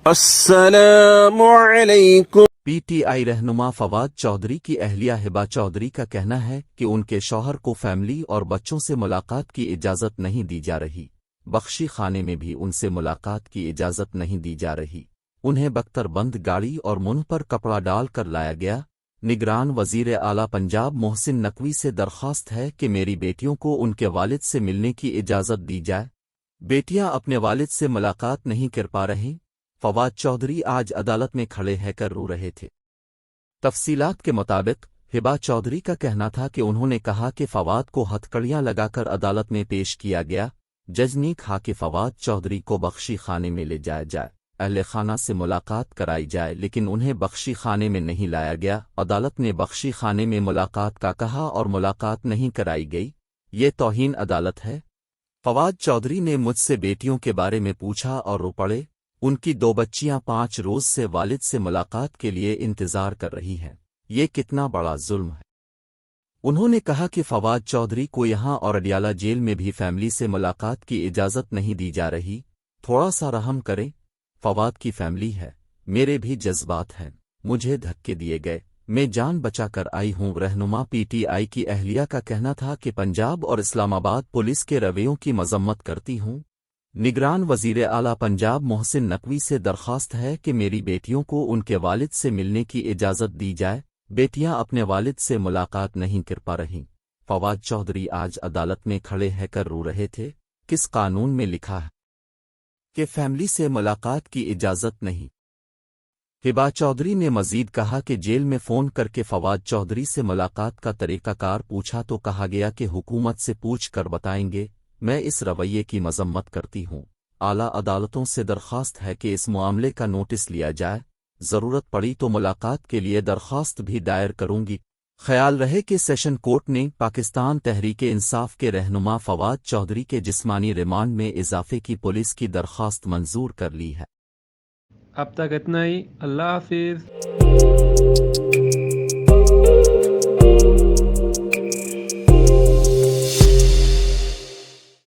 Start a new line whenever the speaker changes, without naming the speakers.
السلام علیکم۔
P T I رہنما فواد چودھری کی اہلیہ ہبا چودھری کا کہنا ہے کہ ان کے شوہر کو فیملی اور بچوں سے ملاقات کی اجازت نہیں دی جا رہی، بخشی خانے میں بھی ان سے ملاقات کی اجازت نہیں دی جا رہی، انہیں بختر بند گاڑی اور منہ پر کپڑا ڈال کر لایا گیا۔ نگران وزیر اعلیٰ پنجاب محسن نقوی سے درخواست ہے کہ میری بیٹیوں کو ان کے والد سے ملنے کی اجازت دی جائے، بیٹیاں اپنے والد سے ملاقات نہیں کر پا رہیں۔ فواد چودھری آج عدالت میں کھڑے ہے کر رو رہے تھے۔ تفصیلات کے مطابق ہبا چودھری کا کہنا تھا کہ انہوں نے کہا کہ فواد کو ہتھکڑیاں لگا کر عدالت میں پیش کیا گیا۔ جج نے کہا کہ فواد چودھری کو بخشی خانے میں لے جایا جائے، اہل خانہ سے ملاقات کرائی جائے، لیکن انہیں بخشی خانے میں نہیں لایا گیا۔ عدالت نے بخشی خانے میں ملاقات کا کہا اور ملاقات نہیں کرائی گئی، یہ توہین عدالت ہے۔ فواد چودھری نے مجھ سے بیٹیوں کے بارے میں پوچھا اور رو پڑے، ان کی 2 بچیاں 5 روز سے والد سے ملاقات کے لیے انتظار کر رہی ہیں، یہ کتنا بڑا ظلم ہے۔ انہوں نے کہا کہ فواد چودھری کو یہاں اور اڈیالہ جیل میں بھی فیملی سے ملاقات کی اجازت نہیں دی جا رہی، تھوڑا سا رحم کریں، فواد کی فیملی ہے، میرے بھی جذبات ہیں، مجھے دھکے دیے گئے، میں جان بچا کر آئی ہوں۔ رہنما پی ٹی آئی کی اہلیہ کا کہنا تھا کہ پنجاب اور اسلام آباد پولیس کے رویوں کی مذمت کرتی ہوں۔ نگران وزیر اعلیٰ پنجاب محسن نقوی سے درخواست ہے کہ میری بیٹیوں کو ان کے والد سے ملنے کی اجازت دی جائے، بیٹیاں اپنے والد سے ملاقات نہیں کر پا رہیں۔ فواد چودھری آج عدالت میں کھڑے ہے کر رو رہے تھے۔ کس قانون میں لکھا ہے کہ فیملی سے ملاقات کی اجازت نہیں؟ ہبا چودھری نے مزید کہا کہ جیل میں فون کر کے فواد چودھری سے ملاقات کا طریقہ کار پوچھا تو کہا گیا کہ حکومت سے پوچھ کر بتائیں گے، میں اس رویے کی مذمت کرتی ہوں۔ اعلیٰ عدالتوں سے درخواست ہے کہ اس معاملے کا نوٹس لیا جائے، ضرورت پڑی تو ملاقات کے لیے درخواست بھی دائر کروں گی۔ خیال رہے کہ سیشن کورٹ نے پاکستان تحریک انصاف کے رہنما فواد چودھری کے جسمانی ریمانڈ میں اضافے کی پولیس کی درخواست منظور کر لی ہے۔
اب تک اتنا ہی، اللہ حافظ۔